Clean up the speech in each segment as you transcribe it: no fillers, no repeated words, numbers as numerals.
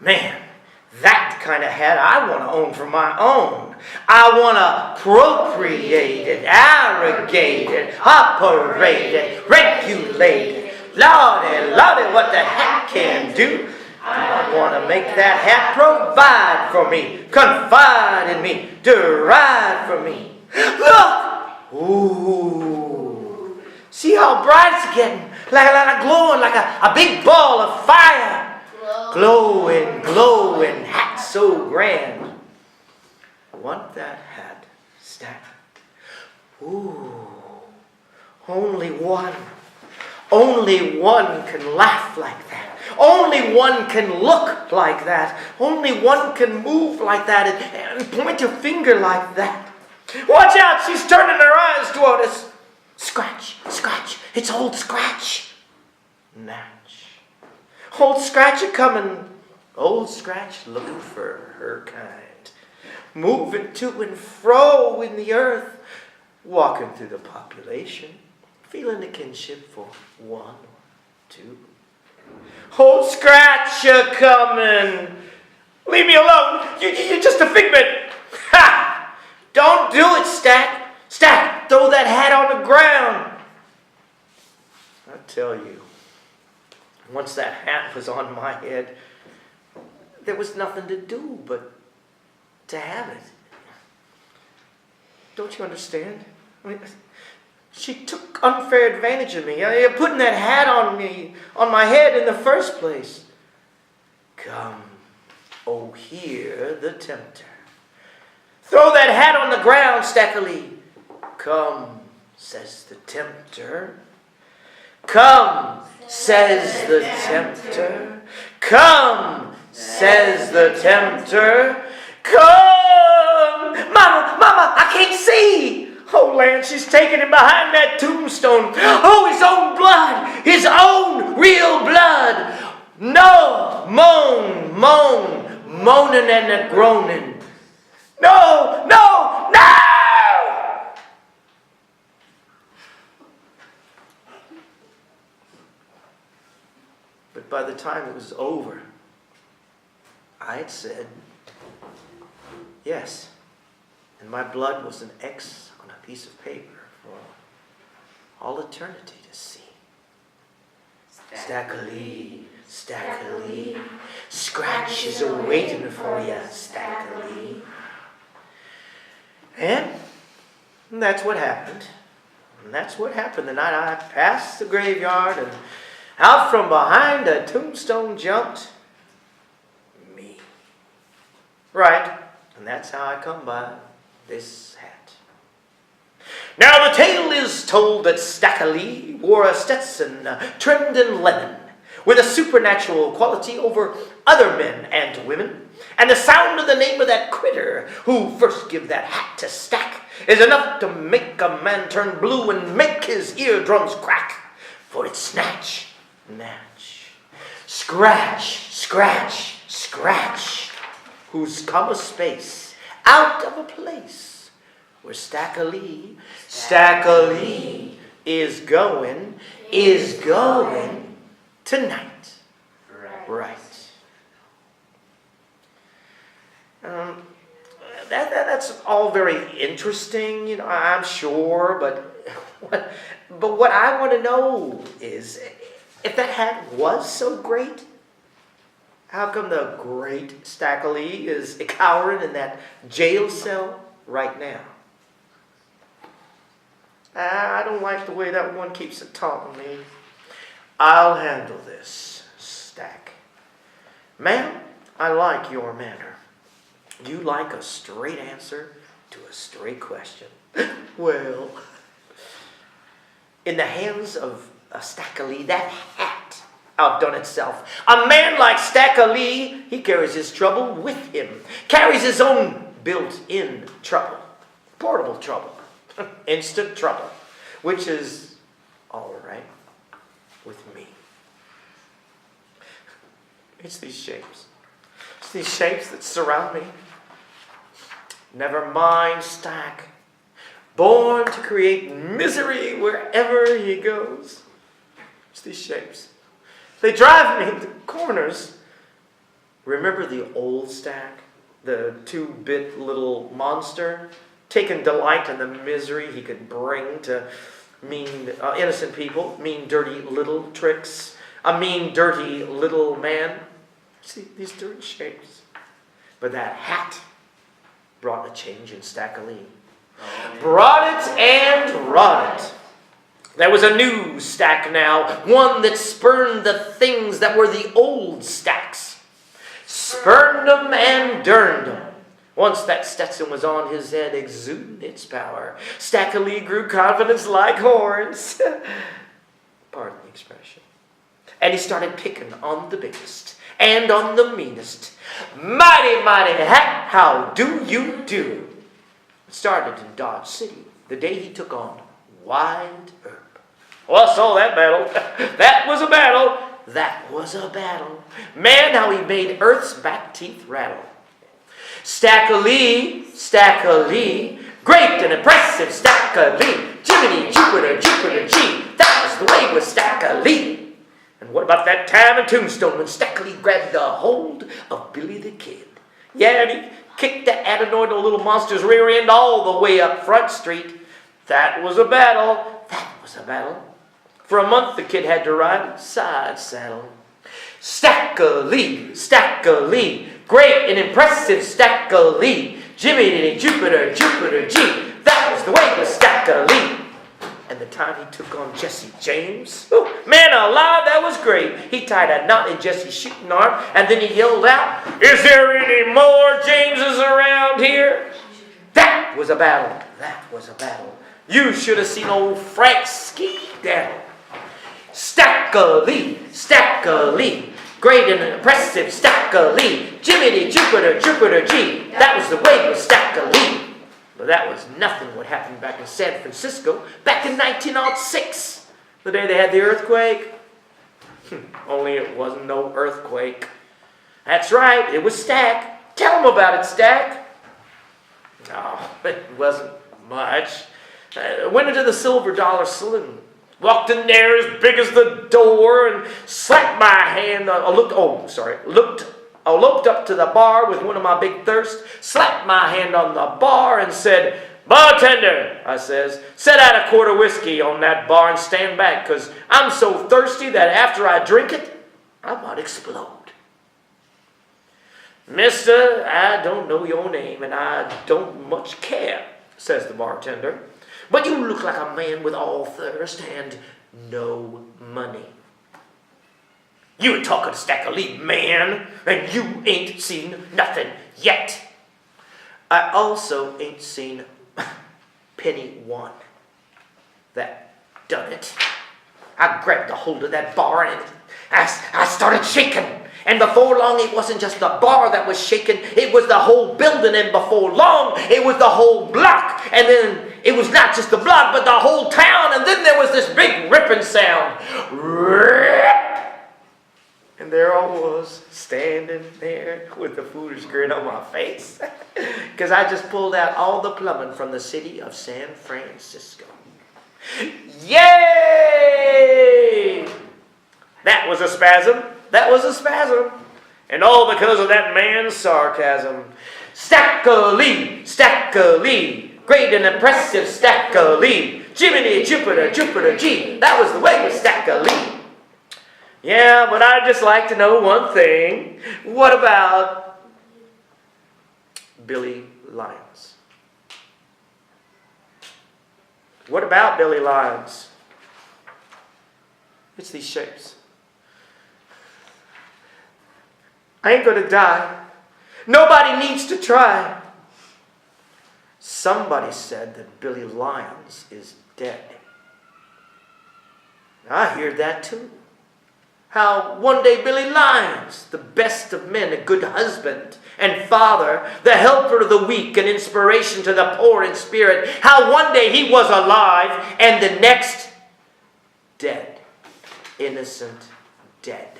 Man, that kind of hat I want to own for my own. I want to appropriate it, arrogate it, operate it, regulate it. Lordy, Lordy, what the hat can do. I want to make that hat provide for me, confide in me, deride from me. Look! Ooh. See how bright it's getting? Like glowing like a big ball of fire. Glowing, glowing, hat so grand. Want that hat, Stack? Ooh. Only one can laugh like that. Only one can look like that. Only one can move like that and point a finger like that. Watch out, she's turning her eyes toward us. Scratch, Scratch, it's old Scratch. Natch. Old Scratch a-coming. Old Scratch looking for her kind. Moving to and fro in the earth. Walking through the population. Feeling the kinship for one or two. Old Scratch a-coming. Leave me alone. You're just a figment. Ha! Don't do it, Stack. Stack, throw that hat on the ground. I tell you, once that hat was on my head, there was nothing to do but to have it. Don't you understand? I mean, she took unfair advantage of me, putting that hat on me, on my head in the first place. Come, oh, hear the tempter. Throw that hat on the ground, Stackalee. Come, says the tempter. Come, says the tempter. Come, says the tempter. Come! Mama, I can't see! Oh, land, she's taking him behind that tombstone. Oh, his own blood! His own real blood! No! Moaning and a groaning. No! But by the time it was over, I had said yes. And my blood was an X on a piece of paper for all eternity to see. Stackalee, Stackalee, Scratch is a-waiting for ya, Stackalee. And that's what happened. And that's what happened the night I passed the graveyard, and out from behind a tombstone jumped me. Right, and that's how I come by this hat. Now the tale is told that Stackalee wore a Stetson trimmed in lemon, with a supernatural quality over other men and women, and the sound of the name of that critter who first give that hat to Stack is enough to make a man turn blue and make his eardrums crack, for it's snatch, natch, scratch, Scratch, Scratch, who's come a space out of a place where Stackalee is going tonight. Right. That's all very interesting, I'm sure, but what I want to know is, if that hat was so great, how come the great Stackalee is cowering in that jail cell right now? I don't like the way that one keeps taunting me. I'll handle this, Stack. Ma'am, I like your manner. You like a straight answer to a straight question. Well, in the hands of a Stackalee, that hat outdone itself. A man like Stackalee, he carries his trouble with him. Carries his own built-in trouble. Portable trouble. Instant trouble. Which is all right with me. It's these shapes. It's these shapes that surround me. Never mind Stack. Born to create misery wherever he goes. It's these shapes. They drive me into corners. Remember the old Stack? The 2-bit little monster? Taking delight in the misery he could bring to mean, innocent people, mean, dirty little tricks, a mean, dirty little man. See, these dirty shapes. But that hat brought a change in Stackalee. Brought it and wrought it. There was a new Stack now, one that spurned the things that were the old Stacks. Spurned them and durned them. Once that Stetson was on his head, exuding its power, Stackalee grew confidence like horns. Pardon the expression. And he started picking on the biggest and on the meanest. Mighty, mighty hat, how do you do? It started in Dodge City the day he took on Wild Herb. Well, so that battle, that was a battle. That was a battle. Man, how he made Earth's back teeth rattle. Stackalee, Stackalee, great and impressive Stackalee. Jiminy, Jupiter, Jupiter, G. That was the way with Stackalee. And what about that time in Tombstone when Stackalee grabbed a hold of Billy the Kid? Yeah, and he kicked that adenoidal little monster's rear end all the way up Front Street. That was a battle. That was a battle. For a month the kid had to ride side saddle. Stackalee, Stackalee, great and impressive Stackalee. Jiminy, Jupiter, Jupiter, G. That was the way with Stackalee. And the time he took on Jesse James, oh, man alive, that was great. He tied a knot in Jesse's shooting arm, and then he yelled out, "Is there any more Jameses around here?" That was a battle. That was a battle. You should have seen old Frank Skedaddle. Stackalee, Stackalee, great and impressive Stackalee. Jiminy, Jupiter, Jupiter, G. That was the way with Stackalee. But that was nothing what happened back in San Francisco back in 1906, the day they had the earthquake. Only it wasn't no earthquake. That's right, it was Stack. Tell him about it, Stack. Oh, it wasn't much. I went into the Silver Dollar Saloon. Walked in there as big as the door and slapped my hand. Loped up to the bar with one of my big thirsts, slapped my hand on the bar and said, "Bartender," I says, "set out a quart of whiskey on that bar and stand back, because I'm so thirsty that after I drink it, I might explode." "Mister, I don't know your name and I don't much care," says the bartender, "but you look like a man with all thirst and no money." "You ain't talking to Stackalee, man, and you ain't seen nothing yet." "I also ain't seen penny one." That done it. I grabbed a hold of that bar and I started shaking. And before long, it wasn't just the bar that was shaking, it was the whole building, and before long, it was the whole block. And then it was not just the block, but the whole town, and then there was this big ripping sound. And there I was, standing there with a foolish grin on my face, because I just pulled out all the plumbing from the city of San Francisco. Yay! That was a spasm. That was a spasm. And all because of that man's sarcasm. Stackalee, Stackalee, great and impressive Stackalee. Jiminy, Jupiter, Jupiter, G. That was the way with Stackalee. Yeah, but I'd just like to know one thing. What about Billy Lyons? What about Billy Lyons? It's these shapes. I ain't gonna die. Nobody needs to try. Somebody said that Billy Lyons is dead. I hear that too. How one day Billy Lyons, the best of men, a good husband and father, the helper of the weak and inspiration to the poor in spirit, how one day he was alive and the next dead. Innocent dead.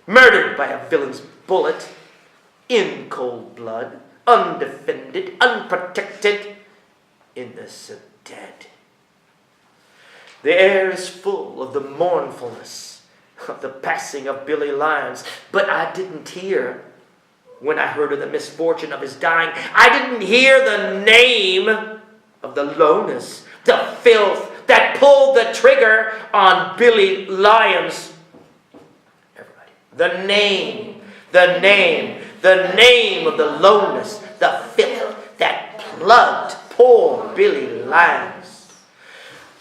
Murdered by a villain's bullet, in cold blood, undefended, unprotected, innocent dead. The air is full of the mournfulness of the passing of Billy Lyons, but I didn't hear, when I heard of the misfortune of his dying, I didn't hear the name of the lowness, the filth that pulled the trigger on Billy Lyons. Everybody. The name of the lowness, the filth that plugged poor Billy Lyons.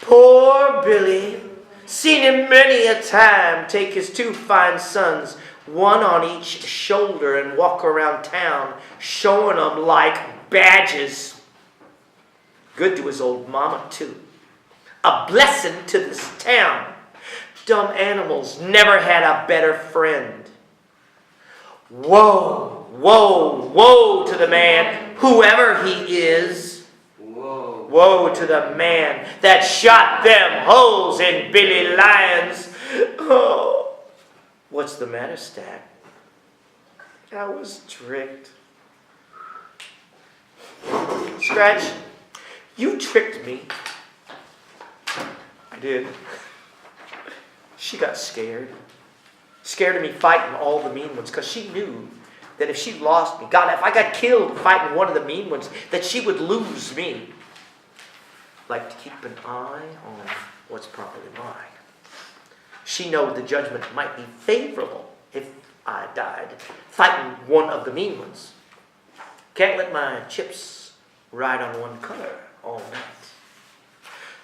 Poor Billy. Seen him many a time take his 2 fine sons, one on each shoulder, and walk around town showing them like badges. Good to his old mama, too. A blessing to this town. Dumb animals never had a better friend. Woe, woe, woe to the man, whoever he is. Woe to the man that shot them holes in Billy Lyons. Oh, what's the matter, Stack? I was tricked. Scratch, you tricked me. I did. She got scared. Scared of me fighting all the mean ones, because she knew that if she lost me, God, if I got killed fighting one of the mean ones, that she would lose me. Like to keep an eye on what's properly mine. She knew the judgment might be favorable if I died fighting one of the mean ones. Can't let my chips ride on one color all night.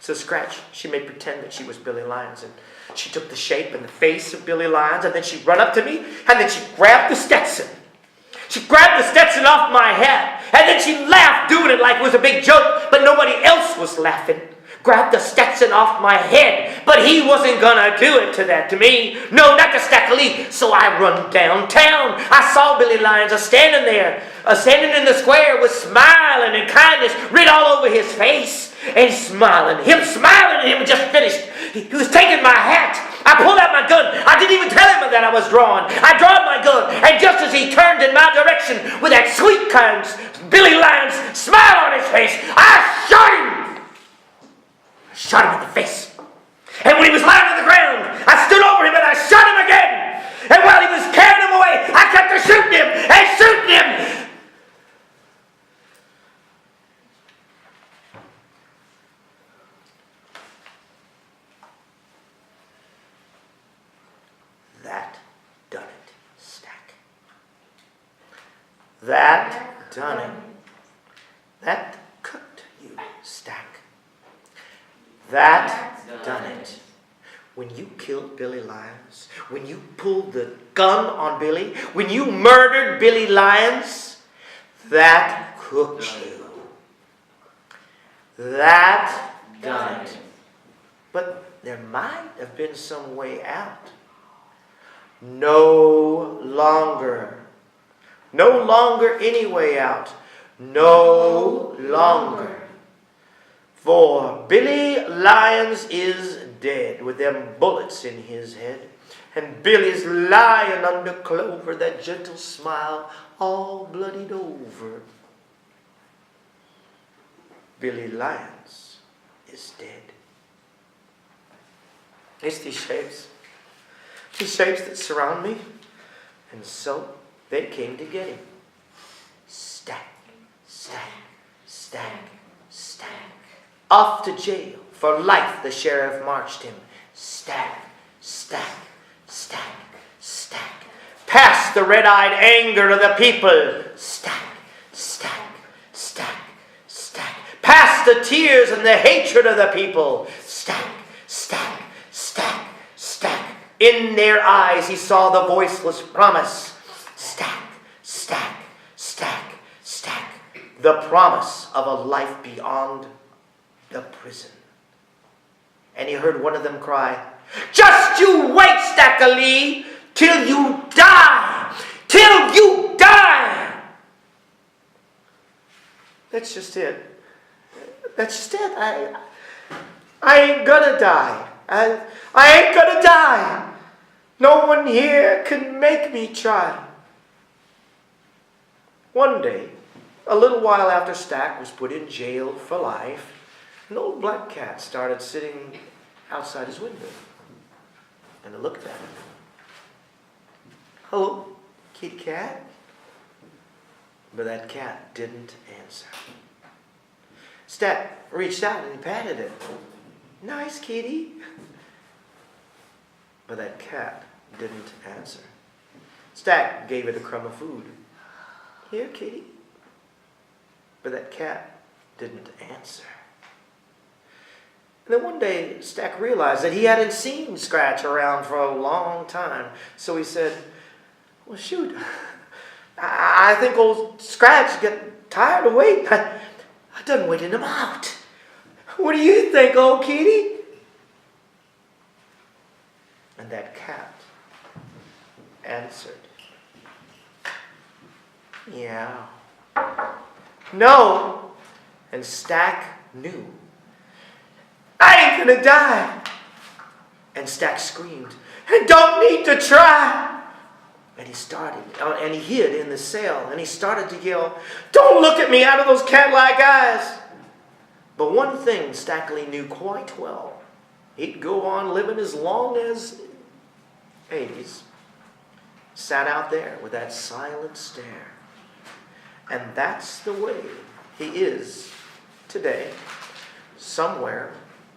So Scratch, she made pretend that she was Billy Lyons, and she took the shape and the face of Billy Lyons, and then she run up to me, and then she grabbed the Stetson. She grabbed the Stetson off my head, and then she laughed, doing it like it was a big joke, but nobody else was laughing. Grabbed the Stetson off my head, but he wasn't gonna do it to me. No, not to Stackalee. So I run downtown. I saw Billy Lyons standing there, standing in the square with smiling and kindness writ all over his face. And smiling at him just finished. He was taking my hat. I pulled out my gun. I didn't even tell him that I was drawing. I drawed my gun, and just as he turned in my direction with that sweet, kind Billy Lyons smile on his face, I shot him. I shot him in the face. And when he was lying on the ground, I stood over him and I shot him again. And while he was carrying him away, I kept shooting him and shooting him. That done it, Stack. That done it. That cooked you, Stack. That done it. When you killed Billy Lyons, when you pulled the gun on Billy, when you murdered Billy Lyons, that cooked you. That done it. But there might have been some way out. No longer. No longer any way out. No longer. For Billy Lyons is dead with them bullets in his head. And Billy's lying under clover, that gentle smile all bloodied over. Billy Lyons is dead. It's these shapes that surround me. And so they came to get him. Stack, stack, stack, stack. Off to jail for life the sheriff marched him. Stack, stack, stack, stack. Past the red-eyed anger of the people. Stack, stack, stack, stack. Past the tears and the hatred of the people. Stack, stack, stack, stack. In their eyes he saw the voiceless promise. Stack, stack, stack, stack. The promise of a life beyond the prison. And he heard one of them cry, "Just you wait, Stackalee, till you die! Till you die!" That's just it. That's just it. I ain't gonna die. I ain't gonna die. No one here can make me try. One day, a little while after Stack was put in jail for life, an old black cat started sitting outside his window. And I looked at him. "Hello, kitty cat." But that cat didn't answer. Stack reached out and he patted it. "Nice kitty." But that cat didn't answer. Stack gave it a crumb of food. "Here, kitty." But that cat didn't answer. And then one day, Stack realized that he hadn't seen Scratch around for a long time. So he said, "Well, shoot, I think old Scratch got tired of waiting. I done waiting him out. What do you think, old kitty?" And that cat answered, "Meow." No. And Stack knew. "I ain't gonna die." And Stack screamed, "I don't need to try." And he hid in the cell, and he started to yell, "Don't look at me out of those cat-like eyes." But one thing Stackalee knew quite well. He'd go on living as long as 80s. Sat out there with that silent stare. And that's the way he is today. Somewhere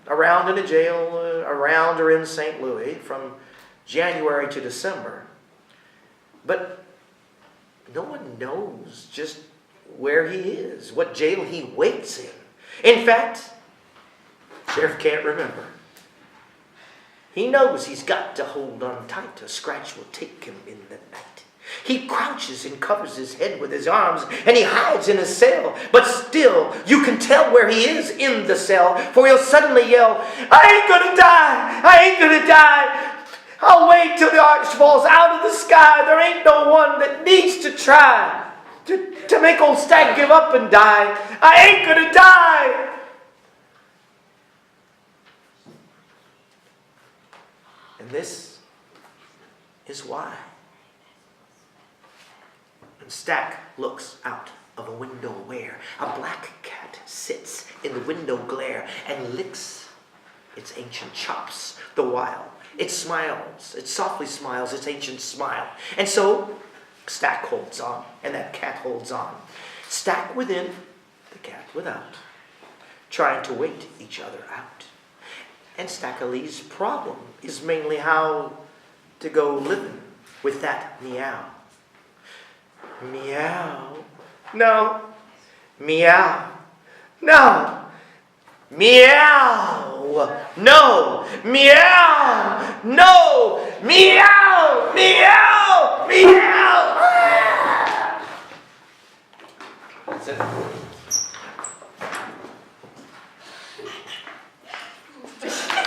around in a jail, around or in St. Louis from January to December. But no one knows just where he is, what jail he waits in. In fact, Sheriff can't remember. He knows he's got to hold on tight or Scratch will take him in the night. He crouches and covers his head with his arms, and he hides in his cell. But still, you can tell where he is in the cell, for he'll suddenly yell, "I ain't gonna die! I ain't gonna die! I'll wait till the arch falls out of the sky. There ain't no one that needs to try to make old Stack give up and die. I ain't gonna die!" And this is why. And Stack looks out of a window where a black cat sits in the window glare and licks its ancient chops the while it smiles. It softly smiles its ancient smile. And so Stack holds on, and that cat holds on. Stack within, the cat without, trying to wait each other out. And Stackalee's problem is mainly how to go living with that meow. Meow. No. Meow. No. Meow. No. Meow. No. Meow. Meow. Meow. That's it.